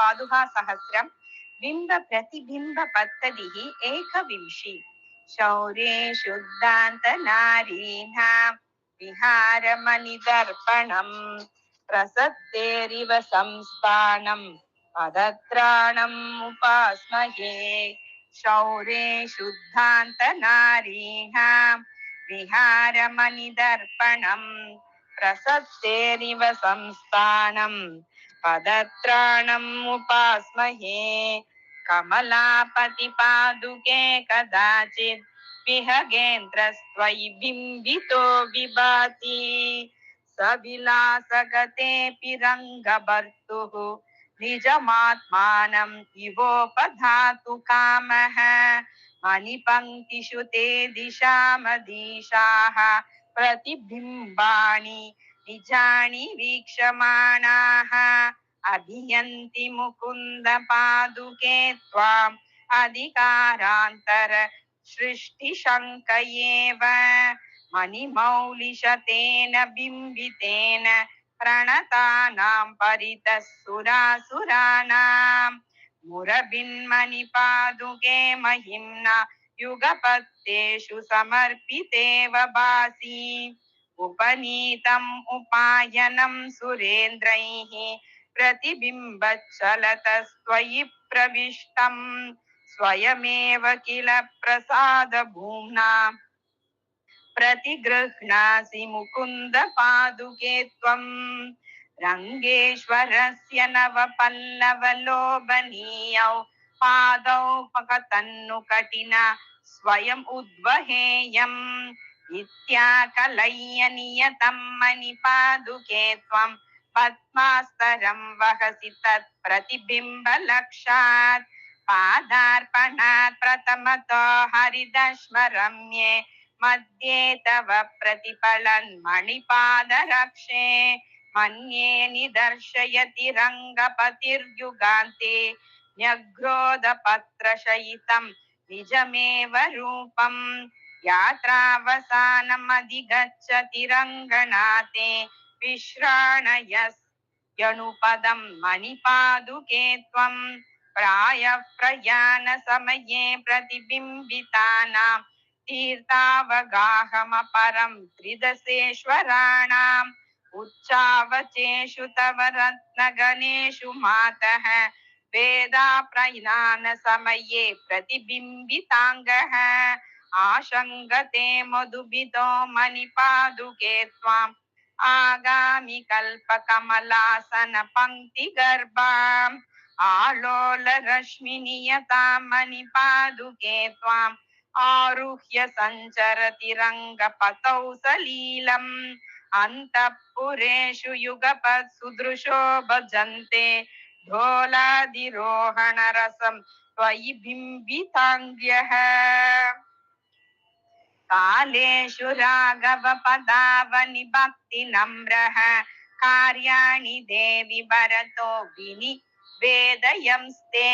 पादुका सहस्रम बिंब प्रतिबिंब पद्धतिः एकविंशी शौर्ये शुद्धांत नारीणां विहारमणिदर्पणम् प्रसक्तेरिव संस्थानम् पदत्राणम् उपास्महे शौर्ये शुद्धांत नारीणां विहारमणिदर्पणम् प्रसक्तेरिव संस्थानम् पदत्राणम् उपास्महे कमलापति पादुके कदाचित् विहगेन्द्रस्त्वयि बिम्बितो विभाति सविलासगतेऽपि रङ्गभर्तुः निजमात्मानम् इवोपधातु कामः मणिपङ्क्तिषु ते दिशामदीशाः प्रतिबिम्बानि निजानि वीक्षमाणाः अभियन्ति मुकुन्द पादुके त्वाम् अधिकारान्तर सृष्टिशङ्कयेव मणिमौलिशतेन बिम्बितेन प्रणतानां परितः सुरासुराणां मुरबिन्मणिपादुके महिम्ना युगपत्तेषु समर्पितेव भासि उपनीतम् उपायनं सुरेन्द्रैः प्रतिबिम्बच्चलतस्त्वयि प्रविष्टम् स्वयमेव किल प्रसादभूम्ना प्रतिगृह्णासि मुकुन्द पादुके त्वम् रङ्गेश्वरस्य नवपल्लवलोभनीयौ पादौ पकतन्नु कटिना स्वयम् उद्वहेयम् इत्याकलय्य नियतं मणिपादुके त्वम् पद्मास्तरं वहसि तत् प्रतिबिम्बलक्षात् पादार्पणात् प्रथमतो हरिदश्मरम्ये मध्ये तव प्रतिफलन् मणिपादरक्षे मन्ये निदर्शयति रङ्गपतिर्युगान्ते न्यग्रोधपत्रशयितं निजमेव रूपम् यात्रावसानमधिगच्छति रङ्गनाथे विश्राणयस्यनुपदं मणिपादुके त्वम् प्रायः प्रयाणसमये प्रतिबिम्बितानां तीर्थावगाहमपरं त्रिदशेश्वराणाम् उच्चावचेषु तव रत्नगणेषु मातः वेदाप्रयाणसमये प्रतिबिम्बिताङ्गः आशङ्गते मधुभितो मणिपादुके त्वाम् आगामि कल्पकमलासन पङ्क्तिगर्भाम् आलोलरश्मिनियतां मणिपादुके त्वाम् आरुह्य सञ्चरति रङ्गपतौ सलीलम् अन्तःपुरेषु युगपत् सुदृशो भजन्ते ढोलादिरोहणरसं त्वयि बिम्बिताङ्ग्यः कालेषु राघव पदावनि भक्तिनम्रः कार्याणि देवि भरतो विनिवेदयंस्ते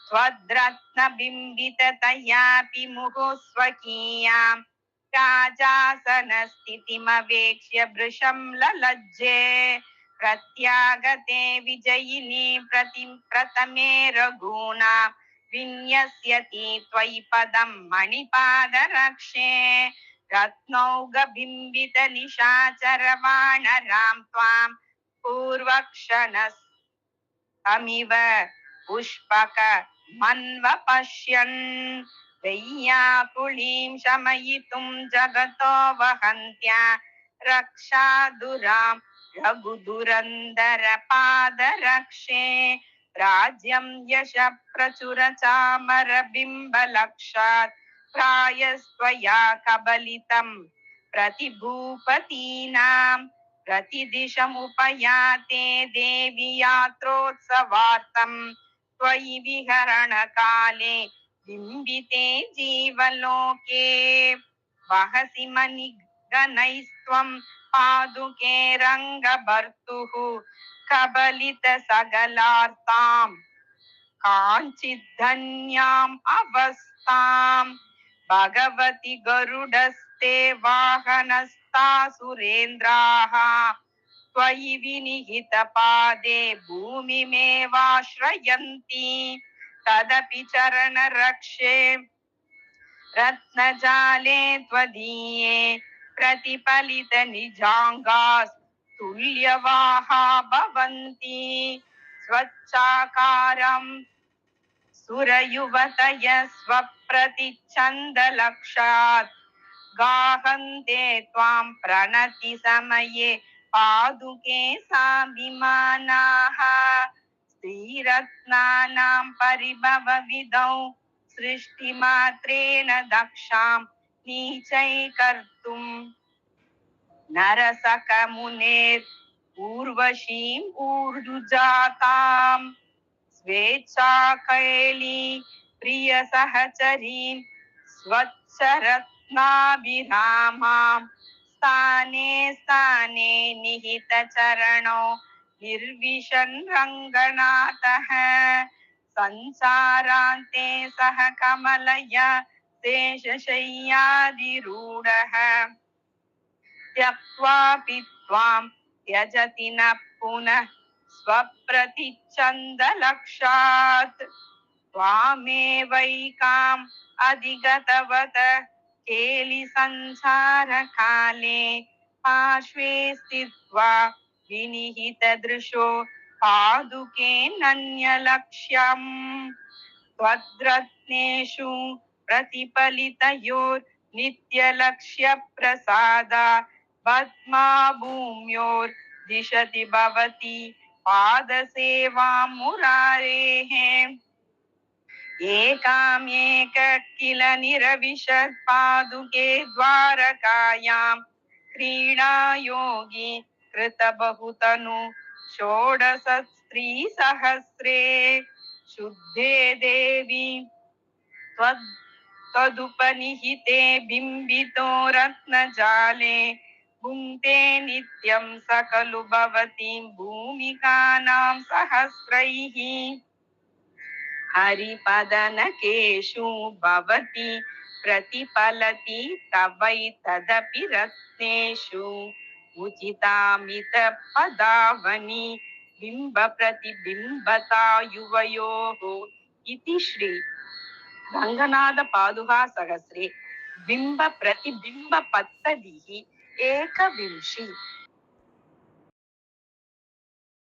त्वद्रत्नबिम्बिततयापि मुहुः स्वकीयां राजासनस्थितिमवेक्ष्य भृशं ललज्जे प्रत्यागते विजयिनी प्रथमे रघूणां विन्यस्यति त्वयि पदं मणिपादरक्षे रत्नौघबिम्बितनिशाचरवाणरां त्वां पूर्वक्षणमिव पुष्पक मन्व पश्यन् वैयाकुलीं शमयितुं जगतो वहन्त्या रक्षादुरां रघुदुरन्दर पादरक्षे राज्यं यश प्रचुर चामर बिम्बलक्षात् प्रायस्त्वया कबलितं प्रतिभूपतीनां प्रतिदिशमुपयाते देवि यात्रोत्सवार्थं त्वयि विहरणकाले बिम्बिते जीवलोके वहसि मणिगणैस्त्वं पादुके रङ्गभर्तुः कबलित सकलार्तां काञ्चिद्धन्याम् अवस्थां भगवति गरुडस्ते वाहनस्ता सुरेन्द्राः त्वयि विनिहितपादे भूमिमेवाश्रयन्ति तदपि चरणरक्षे रत्नजाले त्वदीये प्रतिफलितनिजाङ्गास् तुल्यवाहा भवन्ति स्वच्छाकारं सुरयुवतय स्वप्रतिच्छन्दलक्षात् गाहन्ते त्वां प्रणति समये पादुके साभिमानाः स्त्रीरत्नानां परिभवविधौ सृष्टिमात्रेण दक्षां नीचैकर्तुम् नरसकमुनेर् ऊर्वशीम् ऊर्जुजाताम् स्वेच्छाकैली प्रियसहचरीं स्वच्छरत्नाभिरामां स्थाने स्थाने निहितचरणौ निर्विशन् रङ्गनाथः संसारान्ते सह कमलया शेषशय्याधिरूढः त्यक्त्वापि त्वां त्यजति न पुनः स्वप्रतिच्छन्दलक्षात् त्वामेवैकाम् अधिगतवत केलिसंसारकाले पार्श्वे स्थित्वा विनिहितदृशो पादुके नन्यलक्ष्यम् त्वद्रत्नेषु प्रतिफलितयोर्नित्यलक्ष्यप्रसादा पद्मा भूम्योर्दिशति भवति पादसेवां मुरारेः एकाम्येक किल निरविशत् पादुके द्वारकायां क्रीडायोगी कृतबहुतनु षोडशस्त्रीसहस्रे शुद्धे देवी त्वदुपनिहिते बिम्बितो रत्नजाले भुङ्क्ते नित्यं सकलु भवतीं भूमिकानां सहस्रैः हरिपदनकेषु भवति प्रतिफलति तवैतदपि रत्नेषु उचितामितपदावनि बिम्बप्रतिबिम्बता युवयोः इति श्री रङ्गनाथ पादुका सहस्रे बिम्ब प्रतिबिम्ब पत्तदिः एकविंशी